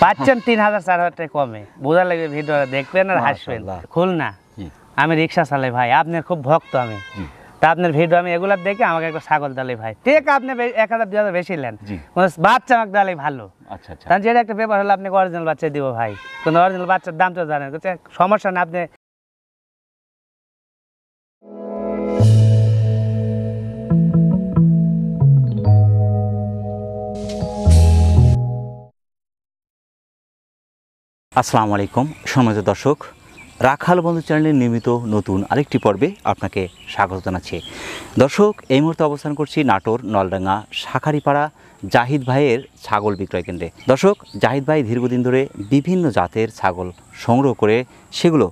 পাচ্ছেন 3000-4000 টাকা কমে। বোঝা লাগবে, ভিডিও দেখবেন আর হাসবেন। খুলনা, আমি রিক্সা চালাই ভাই, আপনার খুব ভক্ত আমি। তা আপনার ভিডিও আমি এগুলা দেখে আমাকে একটা ছাগল দালে ভাই, ঠিক আপনি 1000-2000 বেশি নেন, বাচ্চা আমাকে দালে ভালো। আচ্ছা আচ্ছা, তাহলে যেটা একটা ব্যাপার হলো আপনি অরিজিনাল বাচ্চা দিব ভাই, কোনো অরিজিনাল বাচ্চার দাম তো জানেন, সমস্যা না। আপনি আসসালামু আলাইকুম সম্মানিত দর্শক, রাখাল বন্ধু চ্যানেলের নিয়মিত নতুন আরেকটি পর্বে আপনাকে স্বাগত জানাচ্ছি। দর্শক, এই মুহূর্তে অবস্থান করছি নাটোর নলডাঙ্গা শাখারিপাড়া জাহিদ ভাইয়ের ছাগল বিক্রয় কেন্দ্রে। দর্শক, জাহিদ ভাই দীর্ঘদিন ধরে বিভিন্ন জাতের ছাগল সংগ্রহ করে সেগুলো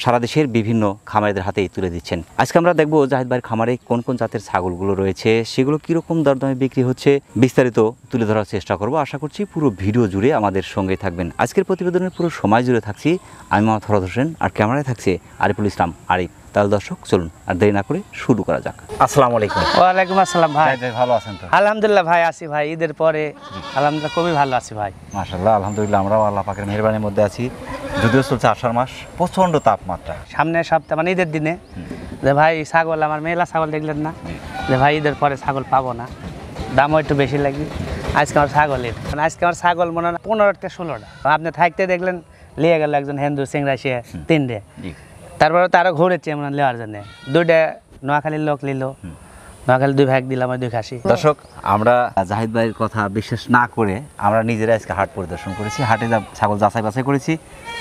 সারা দেশের বিভিন্ন খামারিদের হাতেই তুলে দিচ্ছেন। আজকে আমরা দেখব জাহিদ ভাইয়ের খামারে কোন কোন জাতের ছাগলগুলো রয়েছে, সেগুলো কীরকম দরদামে বিক্রি হচ্ছে, বিস্তারিত তুলে ধরার চেষ্টা করব। আশা করছি পুরো ভিডিও জুড়ে আমাদের সঙ্গে থাকবেন। আজকের প্রতিবেদনের পুরো সময় জুড়ে থাকছি আমি মোহাম্মদ ফরহাদ হোসেন, আর ক্যামেরায় থাকছে আরিফুল ইসলাম আরিফ। তাহলে দর্শক চলুন আর দেরি না করে শুরু করা যাক। আসসালামু আলাইকুম। ওয়ালাইকুম আসসালাম ভাই। ভালো আছেন তো? আলহামদুলিল্লাহ ভাই, আছি ভাই, ঈদের পরে আলহামদুলিল্লাহ খুবই ভালো আছি ভাই। মাশাআল্লাহ, আলহামদুলিল্লাহ আমরাও আল্লাহ পাকের মেহেরবানির মধ্যে আছি। যদিও চলছে আষাঢ় মাস, প্রচণ্ড তাপমাত্রা। সামনের সপ্তাহ মানে ঈদের দিনে যে ভাই ছাগল, আমার মেলা ছাগল দেখলেন না, যে ভাই ঈদের পরে ছাগল পাবো না, দামও একটু বেশি লাগবে। আজকে আমার ছাগলের মানে আজকে আমার ছাগল মনে হয় 15-16টা। আপনি থাকতে দেখলেন লিয়ে গেল একজন হিন্দু সিংরা সে 3টে, তারপরে তারও ঘুরেছে এমন নেওয়ার জন্য। 2টা নোয়াখালীর লোক নিল, নোয়াখালী 2 ভাগ দিলাম, 2 খাসি। দর্শক, আমরা জাহিদ ভাইয়ের কথা বিশ্বাস না করে আমরা নিজেরা আজকে হাট পরিদর্শন করেছি। হাটে ছাগল যাচাই বাছাই করেছি।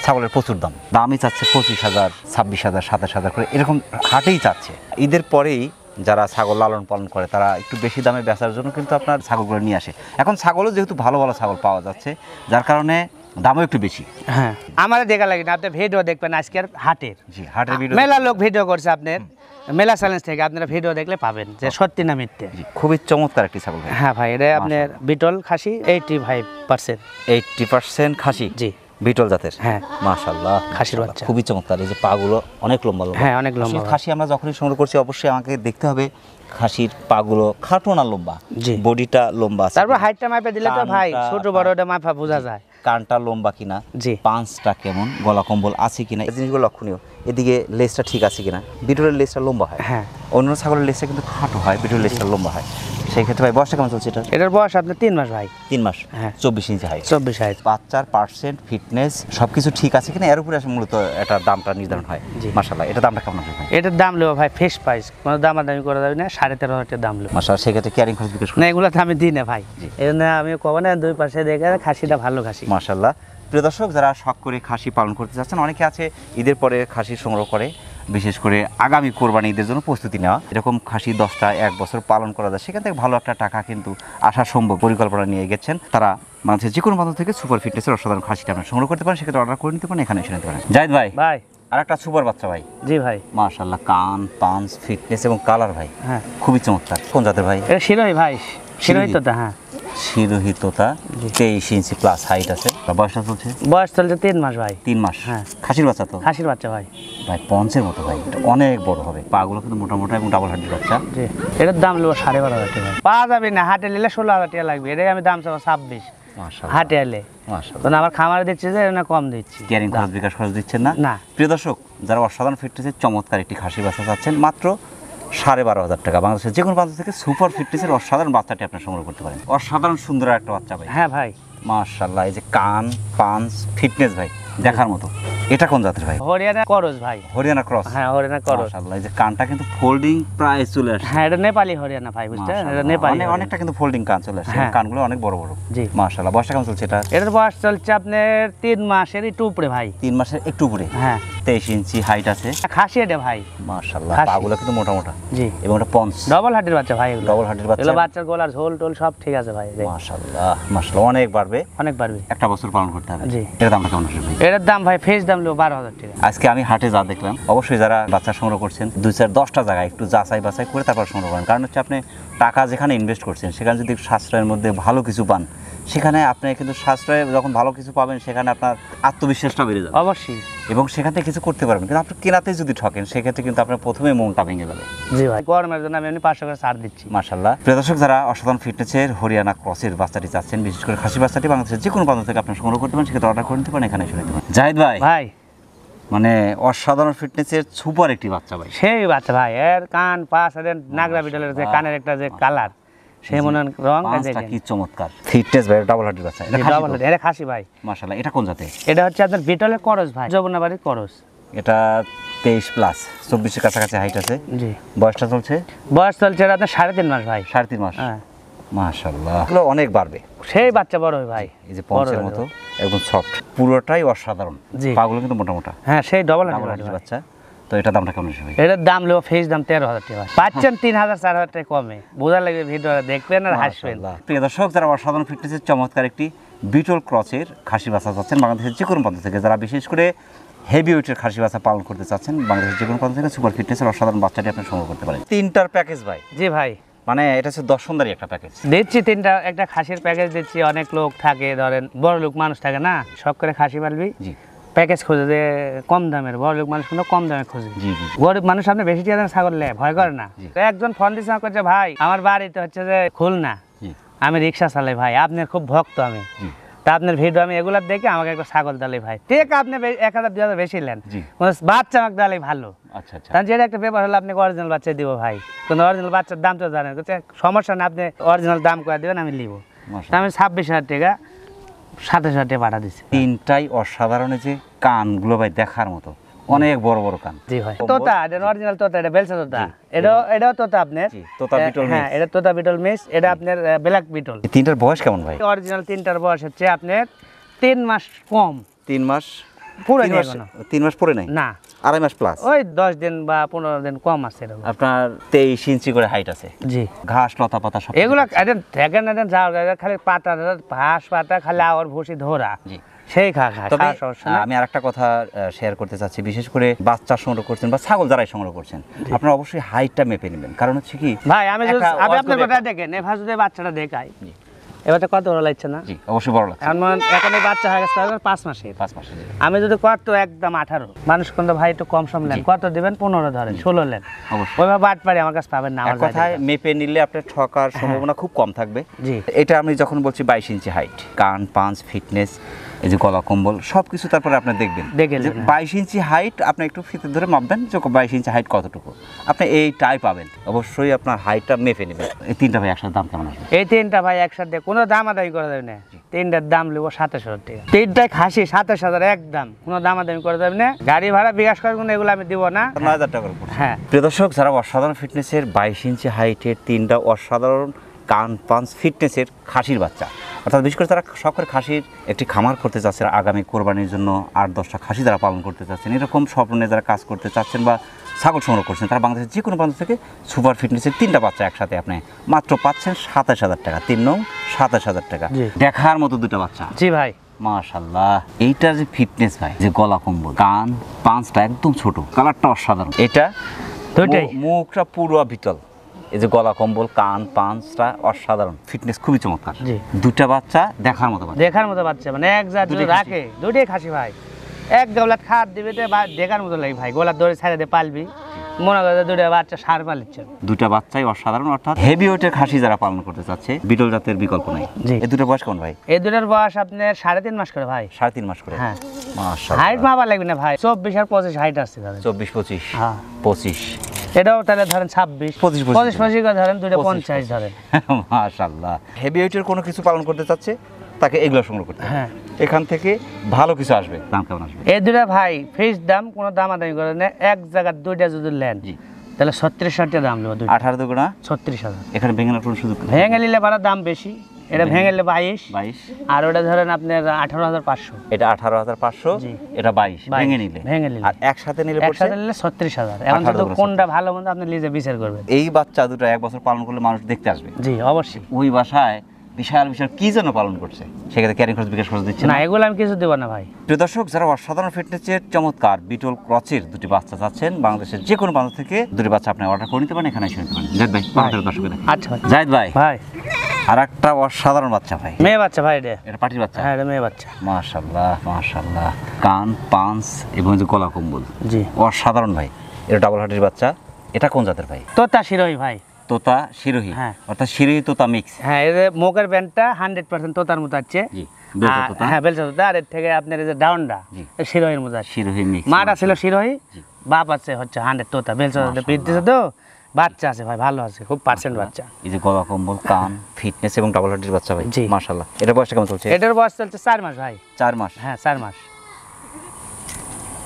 ছাগলের প্রচুর দামই চাচ্ছে 25,000, 26,000, 27,000 করে, এরকম হাটেই চাচ্ছে। ঈদের পরেই যারা ছাগল লালন পালন করে তারা একটু বেশি দামে বেচার জন্য কিন্তু আপনার ছাগলগুলো নিয়ে আসে। এখন ছাগলও যেহেতু ভালো ভালো ছাগল পাওয়া যাচ্ছে, যার কারণে দামও একটু বেশি। হ্যাঁ, আমার দেখা লাগে না, আপনি ভিডিও দেখবেন আজকের হাটের। জি, হাটের ভিডিও মেলা লোক ভিডিও করছে আপনার মেলা চ্যালেঞ্জ থেকে, আপনারা ভিডিও দেখলে পাবেন যে সত্যি না মিথ্যে। খুবই চমৎকার একটি ছাগল। হ্যাঁ ভাই, এটা আপনার বিটল খাসি 85%। 80% খাসি? জি, বিটল জাতের। হ্যাঁ, মাশাআল্লাহ, খাসির বাচ্চা খুবই চমৎকার। এই যে পাগুলো অনেক লম্বা লম্বা। হ্যাঁ, অনেক লম্বা। খাসি আমরা যখনই সংগ্রহ করছি অবশ্যই আমাকে দেখতে হবে খাসির পাগুলো খাটো না লম্বা, বডিটা লম্বা আছে, তারপর হাইটটা মাপে দিলে তো ভাই ছোট বড়টা মাপা বোঝা যায়। কানটা লম্বা কিনা, জি, পাঁচটা কেমন, গলা কম্বল আছে কিনা, এই জিনিসগুলো লক্ষণীয়। এদিকে লেজটা ঠিক আছে কিনা। বিটলের লেজটা লম্বা হয়, হ্যাঁ, অন্য ছাগলের লেজটা কিন্তু খাটো হয়, বিটলের লেজটা লম্বা হয়। সেই ক্ষেত্রে ভাই বয়সটা কেমন চলছে এটা? এটার বয়স আপনার 3 মাস ভাই। 3 মাস, হ্যাঁ, 24 ইঞ্চি হাইট। 24 হাইট। বাচ্চার পার্সেন্ট, ফিটনেস সবকিছু ঠিক আছে কিনা, এর উপরে মূলত এটার দামটা নির্ধারণ হয়। মাশাআল্লাহ, এটা দামটা কেমন হবে ভাই? এটার দাম নেবো ভাই ফিক্স প্রাইস, কোনো দামাদামি করা যাবে না, 13,500 টাকা দাম নেবো। মাশাআল্লাহ, সেক্ষেত্রে ক্যারিং খরচ বিকাশ না, এগুলো তো আমি দিই না ভাই, এই জন্য আমি কব না, 2 পাশে দেখে খাসিটা ভালো খাসি। মাশাআল্লাহ। প্রিয় দর্শক, যারা শখ করে খাসি পালন করতে যাচ্ছেন, অনেকে আছে ঈদের পরে খাসি সংগ্রহ করে, বিশেষ করে আগামী কোরবানি ঈদের জন্য প্রস্তুতি নেওয়া। এরকম খাসি 10টা 1 বছর পালন করা যায়, সেখান থেকে ভালো একটা টাকা কিন্তু আসা সম্ভব। পরিকল্পনা নিয়ে গেছেন তারা, মানুষের যে কোনো প্রান্ত থেকে সুপার ফিটনেসের অসাধারণ খাসিটা আপনারা সংগ্রহ করতে পারেন। সেক্ষেত্রে অর্ডার করে নিতে পারেন, এখানে এসে নিতে পারেন। জাহিদ ভাই, ভাই আর একটা সুপার বাচ্চা ভাই। জি ভাই, মাশাআল্লাহ, কান, পাঞ্চ, ফিটনেস এবং কালার ভাই, হ্যাঁ, খুবই চমৎকার। কোন জাতের ভাই? এটা শিরোহী ভাই, শিরোহী তোতা। হ্যাঁ, শিরোহী তোতা, 23 ইঞ্চি প্লাস হাইট আছে। বয়সটা চলছে? বয়স চলছে 3 মাস ভাই। 3 মাস, হ্যাঁ। খাসির বাচ্চা তো? খাসির বাচ্চা ভাই। ভাই পঞ্চের মতো ভাই, এটা অনেক বড় হবে। পাগুলো কিন্তু মোটা মোটা এবং ডাবল হাড্ডির বাচ্চা। জি, এটার দাম নেবো 12,500 টাকা। পাওয়া যাবে না, হাটে নিলে 16,000 টাকা লাগবে। এটাই আমি দাম চাবো 26। মাশাআল্লাহ, হাটে এলে মাশাআল্লাহ। তো আমার খামারে দিচ্ছি যে না, কম দিচ্ছি। ক্যারিং খরচ বিকাশ খরচ দিচ্ছেন না? না। প্রিয় দর্শক, যারা অসাধারণ ফিটনেসের চমৎকার একটি খাসি বাচ্চা চাচ্ছেন, মাত্র 12,500 টাকা, বাংলাদেশের যে কোনো প্রান্ত থেকে সুপার ফিটনেসের অসাধারণ বাচ্চাটি আপনার সংগ্রহ করতে পারেন। অসাধারণ সুন্দর একটা বাচ্চা ভাই। হ্যাঁ ভাই, মাশাআল্লাহ, এই যে কান, পাঞ্চ, ফিটনেস ভাই দেখার মতো। এটা কোন জাতের ভাই? হরিয়ানা করজ ভাই। হরিয়ানা ক্রস? হ্যাঁ, হরিয়ানা করজ। মাশাআল্লাহ, এই যে কানটা কিন্তু ফোল্ডিং প্রায় চলে আসছে। হ্যাঁ, এটা নেপালি হরিয়ানা ভাই, বুঝছেন? এটা নেপালি, অনেকটা কিন্তু ফোল্ডিং কান চলে আসছে, কানগুলো অনেক বড় বড়। জি, মাশাআল্লাহ। বয়সটা কেমন চলছে এটা? এটার বয়স চলছে আপনার 3 মাসের একটু উপরে ভাই। 3 মাসের একটু উপরে, হ্যাঁ, 23 ইঞ্চি হাইট আছে। খাসি এটা ভাই। মাশাআল্লাহ, পাগুলো কিন্তু মোটা মোটা। জি, এবং এটা পঞ্চ, ডবল হাড্ডির বাচ্চা ভাই। এগুলো ডবল হাড্ডির বাচ্চা। এগুলো বাচ্চার গলার ঝোল টোল সব ঠিক আছে ভাই। মাশাআল্লাহ, মাশাআল্লাহ, অনেক বাড়বে, অনেক বাড়বে। একটা বছর পালন করতে হবে। জি, এর দামটা কেমন আসবে ভাই? এটার দাম ভাই ফেস দাম নেবো 12,000 টাকা। আজকে আমি হাটে যা দেখলাম, অবশ্যই যারা বাচ্চা সংগ্রহ করছেন 2-4-10টা জায়গায় একটু যাচাই বাছাই করে তারপর সংগ্রহ করেন। কারণ হচ্ছে আপনি টাকা যেখানে ইনভেস্ট করছেন সেখানে যদি সাশ্রয়ের মধ্যে ভালো কিছু পান, সেখানে আপনি কিন্তু সাশ্রয়ে যখন ভালো কিছু পাবেন সেখানে আপনার আত্মবিশ্বাসটা বেড়ে যাবে অবশ্যই। এবং সেখান থেকে কিছু করতে পারবেন। কিন্তু আপনি কেনাতে যদি ঠকেন সেক্ষেত্রে কিন্তু আপনার প্রথমে মনটা ভেঙে যাবে। জি ভাই, গরমের জন্য আমি এমনি 500 করে ছাড় দিচ্ছি। মাশাআল্লাহ। প্রিয় দর্শক, যারা অসাধারণ ফিটনেসের হরিয়ানা ক্রসের বাচ্চাটি চাচ্ছেন, বিশেষ করে খাসি বাচ্চাটি বাংলাদেশের যে কোনো প্রান্ত থেকে আপনি সংগ্রহ করতে পারেন, সেক্ষেত্রে অর্ডার করে নিতে পারেন, এখানে এসে নিতে পারেন। জাহিদ ভাই, ভাই মানে অসাধারণ ফিটনেসের সুপার একটি বাচ্চা ভাই। সেই বাচ্চা ভাই, এর কান পাশ আর নাগরা বিটলের যে কানের একটা যে কালার, সেই মনে রং কি চমৎকার ফিটনেস ভাই, ডাবল হার্ডের বাচ্চা। এটা খাসি ভাই। মাশাআল্লাহ। এটা কোন জাতের? এটা হচ্ছে আপনার বিটলের করস ভাই, যমুনাবাড়ির করস। এটা 23 প্লাস, 24 এর কাছাকাছি হাইট আছে। জি। বয়সটা চলছে? বয়স চলছে আপনার 3.5 মাস ভাই। 3.5 মাস। হ্যাঁ। মাশাআল্লাহ, এগুলো অনেক বাড়বে। সেই বাচ্চা বড় হয় ভাই, এই যে পঞ্চের মতো একদম সফট, পুরোটাই অসাধারণ। জি। পাগুলো কিন্তু মোটা মোটা। হ্যাঁ, সেই ডবল হার্ডের বাচ্চা। তো এটা দামটা কেমন আসবে? এটার দাম লেবো ফেস দাম 13,000 টাকা, পাচ্ছেন 3,000 4,000 টাকা কমে। বোঝা লাগবে, ভিডিও দেখবেন আর হাসবেন। প্রিয় দর্শক, যারা অসাধারণ ফিটনেসের চমৎকার একটি বিটল ক্রসের খাসি বাচ্চা চাচ্ছেন বাংলাদেশের যে কোনো প্রান্ত থেকে, যারা বিশেষ করে হেভি ওয়েটের খাসি বাচ্চা পালন করতে চাচ্ছেন বাংলাদেশের যে কোনো প্রান্ত থেকে, সুপার ফিটনেসের অসাধারণ বাচ্চাটি আপনি সংগ্রহ করতে পারেন। 3টার প্যাকেজ ভাই। জি ভাই, মানে এটা হচ্ছে দর্শনদারি একটা প্যাকেজ দিচ্ছি। 3টা একটা খাসির প্যাকেজ দিচ্ছি। অনেক লোক থাকে, ধরেন বড় লোক মানুষ থাকে না, শখ করে খাসি পালবি, জি, প্যাকেজ খুঁজে যে কম দামের। বড় লোক মানুষ কিন্তু কম দামে খুঁজে। জি জি। গরিব মানুষ আপনি বেশি টাকা ছাগল লে ভয় করে না। একজন ফোন দিচ্ছে আমাকে, ভাই আমার বাড়িতে হচ্ছে যে খুলনা, আমি রিক্সা চালাই ভাই, আপনার খুব ভক্ত আমি, তা আপনার ভিডিও আমি এগুলা দেখে আমাকে একটা ছাগল দালে ভাই, ঠিক আপনি 1,000 2,000 বেশি নেন, বাচ্চা আমাকে দালে ভালো। আচ্ছা আচ্ছা। তাহলে যেটা একটা ব্যাপার হলো, আপনি অরিজিনাল বাচ্চা দিব ভাই, কিন্তু অরিজিনাল বাচ্চার দাম তো জানেন, সমস্যা না, আপনি অরিজিনাল দাম করে দেবেন, আমি নিব। আমি 26,000 টাকা 27,000 টাকা পাঠা দিচ্ছি। 3টাই অসাধারণ, যে কানগুলো ভাই দেখার মতো, অনেক বড় বড় কান। জি ভাই, তোতা, এটা অরিজিনাল তোতা, এটা বেলসা তোতা, এটাও তোতা আপনার। তোতা বিটল। হ্যাঁ, এটা তোতা বিটল মিক্স, এটা আপনার ব্ল্যাক বিটল। 3টার বয়স কেমন ভাই? অরিজিনাল 3টার বয়স হচ্ছে আপনার 3 মাস কম। 3 মাস পুরো 3 মাস পরে নাই না, 2.5 মাস প্লাস, ওই 10 দিন বা 15 দিন কম আছে এরকম। আপনার 23 ইঞ্চি করে হাইট আছে। জি। ঘাস লতা পাতা সব এগুলো দেখেন না, যাও খালি পাতা ঘাস পাতা খালি আওয়ার ভুসি ধরা। জি। সেই তবে আমি আরেকটা কথা শেয়ার করতে চাচ্ছি, বিশেষ করে বাচ্চা সংগ্রহ করছেন বা ছাগল যারাই সংগ্রহ করছেন, আপনারা অবশ্যই হাইটটা মেপে নেবেন। কারণ হচ্ছে কি ভাই, আমি আপনার কথা দেখেন, এবার যদি বাচ্চাটা দেখাই, এবার তো কত বড় লাগছে না? জি, অবশ্যই বড় লাগছে। এখন এই বাচ্চা হয়ে গেছে 5 মাসের। 5 মাসের। আমি যদি কত একদম 18, মানুষ কিন্তু ভাই একটু কম সম নেন, কত দিবেন? 15 ধরেন, 16 নেন, ওইভাবে বাট পারি আমার কাছে পাবেন না। আমার কথায় মেপে নিলে আপনার ঠকার সম্ভাবনা খুব কম থাকবে। জি। এটা আমি যখন বলছি 22 ইঞ্চি হাইট, কান পাঁচ, ফিটনেস, এই যে গলা কম্বল সবকিছু, তারপরে আপনি দেখবেন যে 22 ইঞ্চি হাইট, আপনি একটু ফিতে ধরে মাপবেন যে 22 ইঞ্চি হাইট কতটুকু, আপনি এইটাই পাবেন। অবশ্যই আপনার হাইটটা মেপে নেবেন। এই 3টা ভাই একসাথে দাম কেমন আসবে? এই 3টা ভাই একসাথে কোনো দামাদামি করা যাবে না। 3টার দাম নেবো 27,000 টাকা। 3টাই খাসি 27,000 একদম, কোনো দামাদামি করা যাবে না। গাড়ি ভাড়া বিকাশ করে এগুলো আমি দিব না। 9,000 টাকা করে। হ্যাঁ। প্রিয় দর্শক, যারা অসাধারণ ফিটনেসের 22 ইঞ্চি হাইটের 3টা অসাধারণ কান পাঁচ ফিটনেসের খাসির বাচ্চা, অর্থাৎ বিশেষ করে তারা শখের খাসির একটি খামার করতে চাচ্ছেন, আগামী কোরবানির জন্য 8-10টা খাসি যারা পালন করতে চাচ্ছেন, এরকম স্বপ্নে যারা কাজ করতে চাচ্ছেন বা ছাগল সংগ্রহ করছেন, তারা বাংলাদেশের যে কোনো প্রান্ত থেকে সুপার ফিটনেসের 3টা বাচ্চা একসাথে আপনি মাত্র পাচ্ছেন 27,000 টাকা। 3 নং 27,000 টাকা। দেখার মতো 2টা বাচ্চা। জি ভাই, মাশাআল্লাহ। এইটার যে ফিটনেস ভাই, যে গলা কম্বল, কান পাঁচটা একদম ছোট, কালারটা অসাধারণ। এটা দুইটাই মুখটা পুরো বিটল, এই যে গলা কম্বল, কান পাঁচটা অসাধারণ, ফিটনেস খুবই চমৎকার। 2টা বাচ্চা দেখার মতো বাচ্চা, মানে এক জাত যদি রাখে, 2টাই খাসি ভাই, এক গাবলাত খাদ দিবে দেখার মতো লাগে ভাই, গলা ধরে ছাড়ে দিয়ে পালবি, মনে করে 2টা বাচ্চা সার পালিচ্ছে। 2টা বাচ্চাই অসাধারণ, অর্থাৎ হেভি ওয়েটের খাসি যারা পালন করতে চাচ্ছে, বিটল জাতের বিকল্প নাই। এই 2টা বয়স কোন ভাই? এই 2টার বয়স আপনার 3.5 মাস করে ভাই। 3.5 মাস করে। হ্যাঁ। মাশাআল্লাহ। হাইট মাপা লাগবে না ভাই, 24 আর 25 হাইট আছে। 24-25। হ্যাঁ, 25। এটাও তাহলে ধরেন 26 25 করে ধরেন, 2টা 50 ধরেন। মাশাআল্লাহ। হেভি ওয়েটের কোনো কিছু পালন করতে চাচ্ছে, তাকে এগুলো সংগ্রহ করতে। হ্যাঁ, এখান থেকে ভালো কিছু আসবে। দাম কেমন আসবে? এই 2টা ভাই ফিক্স দাম, কোনো দামাদামি করে না। এক জায়গার 2টা যদি নেন, তাহলে 36,000 টাকা দাম নেব। 18 দুগুণা 36,000। এখানে ভেঙে নেওয়ার কোনো সুযোগ? ভেঙে নিলে ভাড়া দাম বেশি, এটা ভেঙে নিলে 22, আর ওটা ধরেন আপনার 18,500। এটা 18,500, এটা 22 ভেঙে নিলে। আর একসাথে নিলে 36,000। এখন তো কোনটা ভালো মন্দ আপনি নিজে বিচার করবেন। এই বাচ্চা 2টা 1 বছর পালন করলে মানুষ দেখতে আসবে। জি, অবশ্যই। ওই বাসায় বিশাল বিশাল কি জন্য পালন করছে, সেক্ষেত্রে ক্যারিং খরচ বিকাশ খরচ দিচ্ছে না, এগুলো আমি কিছু দেব না ভাই। প্রিয় দর্শক, যারা অসাধারণ ফিটনেসের চমৎকার বিটল ক্রসের 2টি বাচ্চা চাচ্ছেন, বাংলাদেশের যে কোনো প্রান্ত থেকে 2টি বাচ্চা আপনি অর্ডার করে নিতে পারেন, এখানে এসে নিতে পারেন। জাহিদ ভাই, দর্শকদের। আচ্ছা জাহিদ ভাই, আর একটা অসাধারণ বাচ্চা ভাই, মেয়ে বাচ্চা ভাই এটা। এটা পাটির বাচ্চা। হ্যাঁ এটা মেয়ে বাচ্চা। মাশাআল্লাহ মাশাআল্লাহ, কান পাঁচ এবং যে গলা কম্বল, জি অসাধারণ ভাই। এটা ডাবল হার্টের বাচ্চা। এটা কোন জাতের ভাই? তোতা শিরোহী ভাই। তোতা শিরোহী, হ্যাঁ। অর্থাৎ শিরোহী তোতা মিক্স। হ্যাঁ এর মুখের ব্যান্ডটা 100% তোতার মতো আছে। জি, বেলচা তোতা। হ্যাঁ বেলচা তোতা। আর এর থেকে আপনার এই যে ডাউনটা জি। শিরোহীর মতো আছে। শিরোহী মিক্স। মাটা ছিল শিরোহী, জি। বাপ আছে হচ্ছে 100 তোতা। বেলচা তোতা পিট দিছে তো, বাচ্চা আছে ভাই, ভালো আছে, খুব পার্সেন্ট বাচ্চা। এই যে গলা কম্বল, কান, ফিটনেস এবং ডাবল হার্টের বাচ্চা ভাই, জি। মাশাআল্লাহ। এটা বয়সটা কেমন চলছে? এটার বয়স চলছে 4 মাস ভাই। 4 মাস। হ্যাঁ 4 মাস।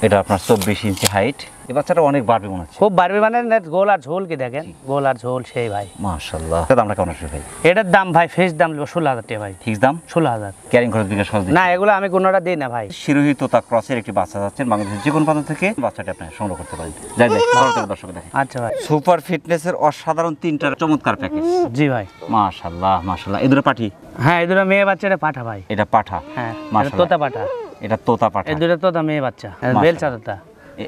এটা আপনার 24 ইঞ্চি হাইট। এই বাচ্চাটা অনেক বাড়বে মনে হচ্ছে। খুব বাড়বে মানে গোল আর ঝোল কি দেখেন, গোল আর ঝোল সেই ভাই। মাশাআল্লাহ। এটা দামটা কেমন আসবে ভাই? এটার দাম ভাই ফেস দাম নেবো 16,000 টাকা ভাই। ফিক্স দাম? 16,000। ক্যারিং খরচ বিকাশ খরচ না এগুলো আমি কোনোটা দিই না ভাই। শিরোহী তোতা ক্রসের একটি বাচ্চা যাচ্ছেন বাংলাদেশের যে কোনো প্রান্ত থেকে বাচ্চাটা আপনি সংগ্রহ করতে পারেন। যাই যাই ভারতের দর্শক দেখেন। আচ্ছা ভাই। সুপার ফিটনেসের অসাধারণ 3টা চমৎকার প্যাকেজ। জি ভাই। মাশাআল্লাহ মাশাআল্লাহ। এই দুটো পাঠি? হ্যাঁ এই দুটো মেয়ে বাচ্চা, এটা পাঠা ভাই। এটা পাঠা। হ্যাঁ এটা মাশাআল্লাহ। তোতা পাঠা। এটা তোতা পাঠা। এই দুটো তোতা মেয়ে বাচ্চা, মাশাআল্লাহ। বেলচা তোতা।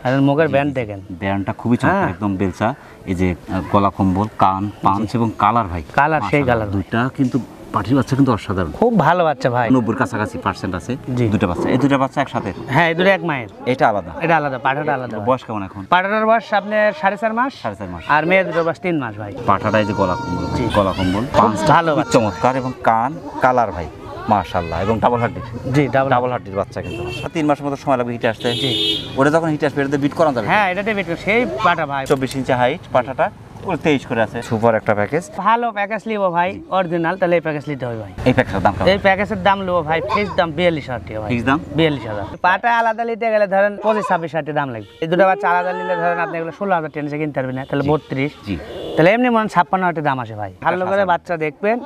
আর এর মুখের ব্যান্ড দেখেন, ব্যান্ডটা খুবই চমৎকার, হ্যাঁ। একদম বেলচা। এই যে গলা কম্বল, কান, পাঁচ এবং কালার ভাই, কালার সেই মাশাআল্লাহ। কালার। দুইটা কিন্তু পাঠির বাচ্চা কিন্তু অসাধারণ। খুব ভালো বাচ্চা ভাই। 90 কাছাকাছি পার্সেন্ট আছে। জি। দুটো বাচ্চা, এই দুটো বাচ্চা একসাথে? হ্যাঁ এই দুটো এক মায়ের। এটা আলাদা? এটা আলাদা, পাঠাটা আলাদা ভাই। বয়স কেমন এখন? পাঠাটার বয়স আপনার 4.5 মাস। 4.5 মাস। আর মেয়ে দুটোর বয়স 3 মাস ভাই। পাঠাটা এই যে গলা কম্বল, জি। গলা কম্বল, পাঁচটা ভালো খুব বাচ্চা। চমৎকার এবং কান কালার ভাই, মাশাআল্লাহ। এবং ডাবল হার্ডির? জি ডাবল। ডাবল হার্ডির বাচ্চা কিন্তু 3 মাসের মতো সময় লাগবে হিটে আসতে। জি। ওটা যখন হিটে আসবে এটাতে বিট করা যাবে? হ্যাঁ এটাতে বেট সেই পাঠা ভাই। 24 ইঞ্চি হাইট পাঠাটা, ওর 23 করে আছে। সুপার একটা প্যাকেজ। ভালো প্যাকেজ লিবো ভাই অরিজিনাল, তাহলে এই প্যাকেজ নিতে হবে ভাই। এই প্যাকেজের দাম কেমন? এই প্যাকেজের দাম নেবো ভাই ফিক্স দাম 42,000 টাকা ভাই। ফিক্স দাম? 42,000। পাটা আলাদা নিতে গেলে ধরেন 25-26,000 টাকা দাম লাগবে। এই দুটো বাচ্চা আলাদা নিলে ধরেন আপনি এগুলো 16,000 টাকা নিচে কিনতে পারবেন না, তাহলে 32। জি। তাহলে এমনি মনে 56,000 টাকা দাম আসে ভাই। ভালো করে বাচ্চা দেখবেন,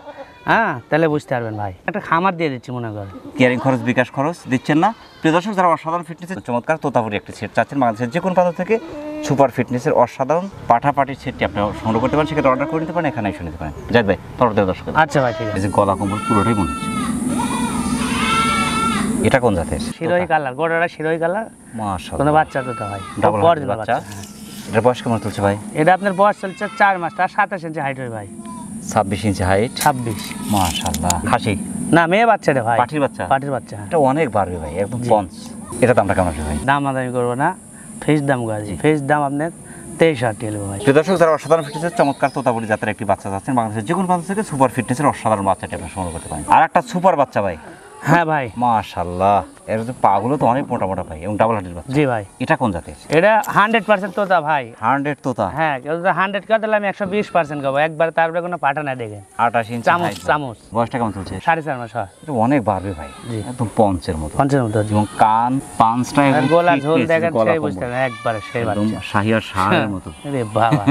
হ্যাঁ তাহলে বুঝতে পারবেন ভাই। একটা খামার দিয়ে দিচ্ছি মনে করেন। কেয়ারিং খরচ বিকাশ খরচ দিচ্ছেন না। প্রিয় দর্শক, যারা অসাধারণ ফিটনেসের চমৎকার তোতাপুরি একটি সেট চাচ্ছেন বাংলাদেশের যে কোনো প্রান্ত থেকে, সুপার ফিটনেসের অসাধারণ পাঠাপাটির সেটটি আপনি সংগ্রহ করতে পারেন, সেক্ষেত্রে অর্ডার করে নিতে পারেন, এখানে এসে নিতে পারেন। যাক ভাই পরবর্তী দর্শক, আচ্ছা ভাই ঠিক এই আছে। যে গলা কম্বল পুরোটাই মনে হচ্ছে। এটা কোন জাতের? শিরোহী কালার, গোড়াটা শিরোহী কালার। কোনো মাশাআল্লাহ। বাচ্চা তো ভাই ডাবল অরিজিনাল বাচ্চা। বাচ্চা। এটা বয়স কেমন চলছে ভাই? এটা আপনার বয়স চলছে 4 মাস, তার 27 ইঞ্চি হাইট হয় ভাই। 26 ইঞ্চি হাইট। 26। মাশাআল্লাহ। খাসি? না মেয়ে বাচ্চা রে ভাই। পাঠির বাচ্চা? পাটির বাচ্চা। এটা অনেক বাড়বে ভাই, একদম পঞ্চ। এটা দামটা কেমন আসবে ভাই? দাম আদামি করবো না, ফেস দাম গাজি। ফেস দাম আপনার 23,000 টাকা নেবো ভাই। প্রিয় দর্শক, যারা অসাধারণ ফিটনেসের চমৎকার তোতাপুরি জাতের একটি বাচ্চা যাচ্ছেন বাংলাদেশের যে কোনো প্রান্ত থেকে, সুপার ফিটনেসের অসাধারণ বাচ্চাটি আপনি সংগ্রহ করতে পারেন। আর একটা সুপার বাচ্চা ভাই। হ্যাঁ ভাই। মাশাআল্লাহ। এর যে পাগুলো তো অনেক মোটা মোটা ভাই এবং ডাবল হার্টের বাচ্চা। জি ভাই। এটা কোন জাতের? এটা 100% তোতা ভাই। 100 তোতা? হ্যাঁ কেউ যদি 100 করে তাহলে আমি 120% খাবো একবার, তারপরে কোনো পাঠা না দেখেন। 28 ইঞ্চি চামচ height ভাই। চামচ। বয়সটা কেমন চলছে? 4.5 মাস হয়। এটা অনেক বাড়বে ভাই, জি। একদম পঞ্চের মতো। পঞ্চের মতো। এবং কান পাঁচটা এবং আর গোলা ঝোল fitness, দেখেন গলা সেই কম্বল। বুঝতে পারেন একবারে সেই একদম বাচ্চা। শাহিয়ার ষাঁড়ের মতো। আরে বাবা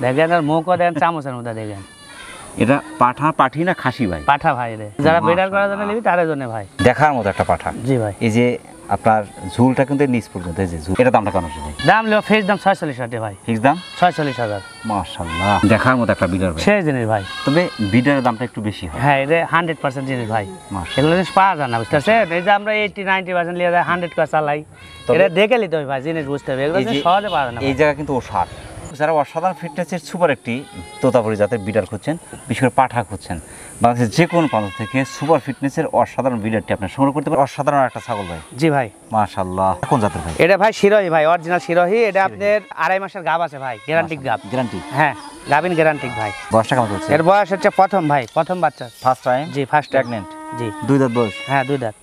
দেখেন, আর মুখও দেখেন চামচের মতো দেখেন। এটা পাঠা পাঠি না খাসি ভাই? পাঠা ভাই রে, যারা বেডার করার জন্য নিবি তাদের জন্য ভাই। দেখার মতো একটা পাঠা। জি ভাই। এই যে আপনার ঝুলটা কিন্তু নিচ পর্যন্ত, এই যে ঝুল, এটা দামটা কেমন আসবে ভাই? দাম নেবো ফেস দাম 46,000 টাকা ভাই। ফিক্স দাম? 46,000। মাশাআল্লাহ। দেখার মতো একটা বিডার ভাই। সেই জিনিস ভাই। তবে বিডারের দামটা একটু বেশি হয়। হ্যাঁ এটা 100% জিনিস ভাই। মাশাআল্লাহ। এগুলো জিনিস পাওয়া যায় না, বুঝতে পারছেন? এই যে আমরা 80-90% লিয়ে যায় 100 করে চালাই, তবে- এটা দেখে নিতে হবে ভাই, জিনিস বুঝতে হবে। এগুলো এই যে- জিনিস সহজে পাওয়া যায় না এই ভাই। জায়গা কিন্তু ও সার। যারা অসাধারণ ফিটনেসের সুপার একটি তোতাপুরি জাতের বিডার খুঁজছেন, বিশেষ করে পাঠা খুঁজছেন, বাংলাদেশের যে কোনো প্রান্ত থেকে সুপার ফিটনেসের অসাধারণ বিডারটি আপনি সংগ্রহ করতে পারেন। অসাধারণ একটা ছাগল ভাই। জি ভাই। মাশাআল্লাহ। কোন জাতের ভাই? এটা ভাই শিরোহী ভাই, অরিজিনাল শিরোহী। এটা আপনার 2.5 মাসের গাব আছে ভাই, গ্যারান্টিক গাব। গ্যারান্টি? হ্যাঁ গাবিন গ্যারান্টিক ভাই। বয়সটা কেমন চলছে? এর বয়স হচ্ছে প্রথম ভাই, প্রথম বাচ্চা। First time? জি ফার্স্ট প্রেগনেন্ট? জি। 2 দাঁত বয়স? হ্যাঁ 2 দাঁত।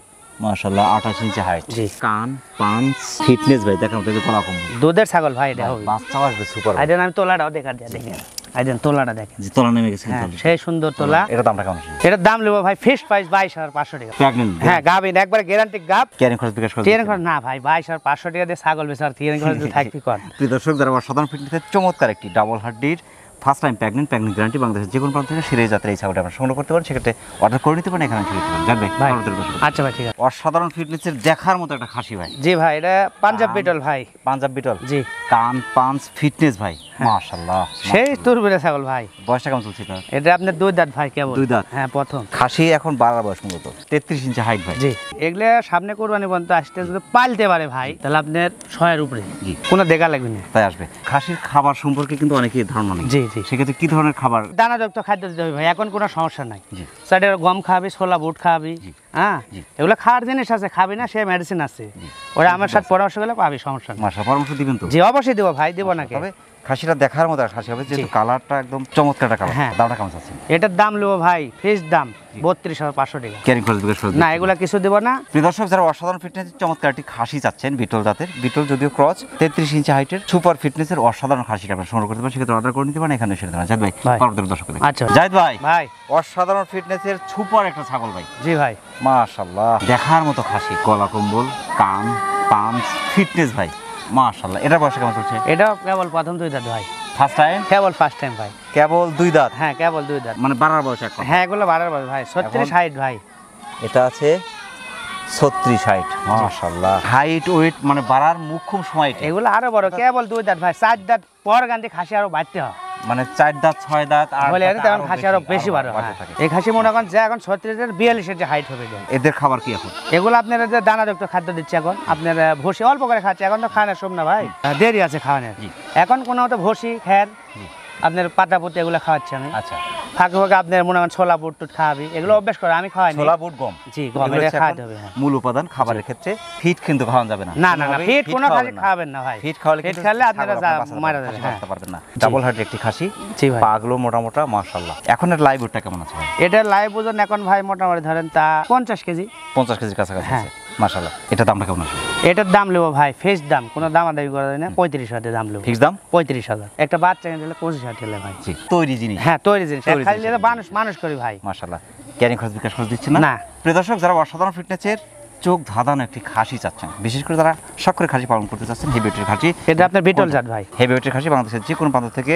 মাশাআল্লাহ। 28 ইঞ্চি হাইট। জি। কান পাঁচ ফিটনেস ভাই, দেখেন ওদের গলা কম্বল। দুধের ছাগল ভাই এটা হবে। বাচ্চা আসবে সুপার। আইদেন আমি তোলাটাও দেখা দিয়ে দেখেন, আইদেন তোলাটা দেখেন। যে তলা নেমে গেছে হ্যাঁ কিন্তু। সেই সুন্দর তোলা। এটা দামটা কেমন আসবে? এটার দাম নেবো ভাই ফিক্সড প্রাইস 22,500 টাকা। প্রেগনেন্ট? হ্যাঁ গাবিন একবারে গ্যারান্টিক গাব। ক্যারিং খরচ বিকাশ খরচ? টিয়ারিং খরচ না ভাই, 22,500 টাকা দিয়ে ছাগল বেচার টিয়ারিং খরচ থাকবি কর। প্রিয় দর্শক, যারা অসাধারণ ফিটনেসের চমৎকার একটি ডাবল হার্ডির ফার্স্ট টাইম প্রেগনেন্ট গ্যারান্টি বাংলাদেশের যে কোনো প্রান্ত থেকে সিরিজ যাত্রা এই ছাগলটা আপনারা সংগ্রহ করতে পারেন, সেক্ষেত্রে অর্ডার করে নিতে পারেন, এখানে এসে নিতে পারেন। জানবে ভাই আচ্ছা ভাই ঠিক আছে। অসাধারণ ফিটনেসের দেখার মতো একটা খাসি ভাই। জি ভাই এটা পাঞ্জাব বিটল ভাই। পাঞ্জাব বিটল? জি। কান পাঁচ ফিটনেস ভাই, মাশাআল্লাহ। সেই তুরবিরা ছাগল ভাই। বয়সটা কেমন চলছে এটা? এটা আপনার 2 দাঁত ভাই কেবল। 2 দাঁত? হ্যাঁ প্রথম। খাসি এখন 12 বয়স মূলত, 33 ইঞ্চি হাইট ভাই। জি। এগুলা সামনে কোরবানি পর্যন্ত আসতে যদি পালতে পারে ভাই, তাহলে আপনার 6 এর উপরে জি। কোনো দেখা লাগবে না। তাই আসবে। খাসির খাবার সম্পর্কে কিন্তু অনেকেই ধারণা নেই। জি জি। সেক্ষেত্রে কি ধরনের খাবার? দানাযুক্ত খাদ্য দিতে হবে ভাই, এখন কোনো সমস্যা নাই। জি। সাইডে গম খাবি, ছোলা বুট খাবি, জি। হ্যাঁ জি। এগুলো খাওয়ার জিনিস আছে, খাবি না সে মেডিসিন আছে, ওরা আমার সাথে পরামর্শ করলে পাবি, সমস্যা নেই। মাশাআল্লাহ, পরামর্শ দিবেন তো? জি অবশ্যই দেবো ভাই, দেবো নাকি। তবে খাসিটা দেখার মতো খাসি হবে, যেহেতু কালারটা একদম চমৎকার একটা কালার। হ্যাঁ। দামটা কেমন চাচ্ছেন? এটার দাম নেবো ভাই ফিক্স দাম 32,500 টাকা। ক্যারিং খরচ বিকাশ খরচ না এগুলা কিছু দেবো না। প্রিয় দর্শক, যারা অসাধারণ ফিটনেসের চমৎকার একটি খাসি চাচ্ছেন, বিটল জাতের, বিটল যদিও ক্রস, 33 ইঞ্চি হাইটের সুপার ফিটনেসের অসাধারণ খাসিটা আপনারা সংগ্রহ করতে পারেন, সেক্ষেত্রে অর্ডার করে নিতে পারেন এখানে এসে নিতে পারেন। জাহিদ ভাই, ভাই। পরবর্তী দর্শক আচ্ছা। জাহিদ ভাই, ভাই অসাধারণ ফিটনেসের সুপার একটা ছাগল ভাই। জি ভাই। মাশাআল্লাহ, দেখার মতো খাসি, গলা কম্বল, কান, পাঞ্চ, ফিটনেস ভাই, মাশাআল্লাহ। এটার বয়স কেমন চলছে? এটাও কেবল প্রথম 2 দাঁত ভাই, ফার্স্ট টাইম? কেবল ফার্স্ট টাইম ভাই। কেবল 2 দাঁত? হ্যাঁ কেবল 2 দাঁত। মানে বাড়ার বয়স এখন? হ্যাঁ এগুলো বাড়ার বয়স ভাই, 36 হাইট ভাই। এটা আছে 36 হাইট, মাশাআল্লাহ। হাইট ওয়েট মানে বাড়ার মুখ্য সময় এটা। এগুলো আরো বড়, কেবল 2 দাঁত ভাই, 4 দাঁত পর গান্ধী খাসি আরো বাড়তে হয়, মানে 4 দাঁত 6 দাঁত আর বলে তখন খাসি আরো বেশি বাড়ে। বাড়তে থাকে। এই খাসি মনে করেন যে এখন 36 এর 42 যে হাইট হবে। এদের খাবার কি এখন? এগুলো আপনারা যে দানাযুক্ত খাদ্য দিচ্ছে এখন, আপনার ভুসি অল্প করে খাচ্ছে, এখন তো খাওয়ানোর সময় না ভাই, দেরি আছে খাওয়ানোর। জি। এখন কোনো মতো ভুসি খ্যার আপনার পাতা পুঁতি এগুলো খাওয়াচ্ছি আমি। আচ্ছা, ফাঁকে ফাঁকে আপনার মনে করেন ছোলা বুট টুট খাওয়াবি, এগুলো অভ্যাস করে, আমি খাওয়াই ছোলা বুট গম। জি গম এগুলো এটা হচ্ছে খাওয়াতে এখন হবে। হ্যাঁ মূল উপাদান খাবারের ক্ষেত্রে। ফিট কিন্তু খাওয়ানো যাবে না। না না না, কোনোভাবেই ফিট কোনো খাসি খাওয়াবেন না। খাওয়াবেন না ভাই, ফিট খাওয়ালে ফিট কিন্তু খেলে ছাগল আপনারা আপনার বাঁচাতে মারা পারবেন, যাবে। খাসি হ্যাঁ বাঁচাতে পারবেন না। ডাবল হার্টের একটি খাসি, জি ভাই। পাগুলো মোটা মোটা, মাশাআল্লাহ। এখন এর লাইভ ওয়েটটা কেমন আছে ভাই? এটা লাইভ ওজন এখন ভাই মোটামুটি ধরেন তা 50 কেজি। 50 কেজির কাছাকাছি হ্যাঁ। আছে, মাশাআল্লাহ। এটা দামটা কেমন আছে? এটার দাম নেবো ভাই ফিক্স দাম, কোনো দামাদামি করা যায় না, 35,000 দাম নেবো। ফিক্স দাম 35,000। একটা বাচ্চা কিনলে 25,000 দিলে ভাই। জি, তৈরি জিনিস। হ্যাঁ তৈরি জিনিস, তৈরি খালি জিনিস। মানুষ মানুষ করি ভাই। মাশাআল্লাহ, ক্যারিং খরচ বিকাশ খরচ দিচ্ছে না? না। প্রিয় দর্শক, যারা অসাধারণ ফিটনেসের চোখ ধাঁধানো একটি খাসি চাচ্ছেন, বিশেষ করে যারা শখ করে খাসি পালন করতে চাচ্ছেন, হেভি ওয়েটের খাসি, এটা আপনার বিটল জাত ভাই। হেভি ওয়েটের খাসি বাংলাদেশের যে কোনো প্রান্ত থেকে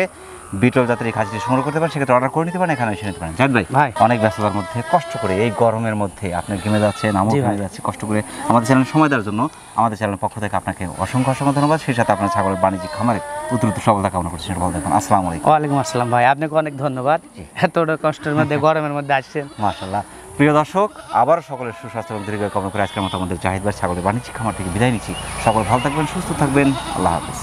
বিটল জাতের এই খাসিটি সংগ্রহ করতে পারেন, সেক্ষেত্রে অর্ডার করে নিতে পারেন, এখানে এসে নিতে পারেন। জাহিদ ভাই, ভাই। অনেক ব্যস্ততার মধ্যে কষ্ট করে এই গরমের মধ্যে আপনি ঘেমে যাচ্ছেন, আমও জি ভাই। ঘেমে যাচ্ছে, কষ্ট করে আমাদের চ্যানেলে সময় দেওয়ার জন্য আমাদের চ্যানেলের পক্ষ থেকে আপনাকে অসংখ্য অসংখ্য ধন্যবাদ। সেই সাথে আপনার ছাগলের বাণিজ্যিক খামারে উত্তরোত্তর সফলতা কামনা করছি। সেটা ভালো দেখুন। আসসালামু আলাইকুম। ওয়ালাইকুম আসসালাম ভাই, আপনাকে অনেক ধন্যবাদ, এতটা কষ্টের মধ্যে গরমের মধ্যে আসছেন। মাশাআল্লাহ। প্রিয় দর্শক, আবার সকলের সুস্বাস্থ্য এবং দীর্ঘায়ু কামনা করে আজকের মতো আমাদের জাহিদ ভাই ছাগলের বাণিজ্যিক খামার থেকে বিদায় নিচ্ছি। সকল ভালো থাকবেন, সুস্থ থাকবেন, আল্লাহ হাফেজ।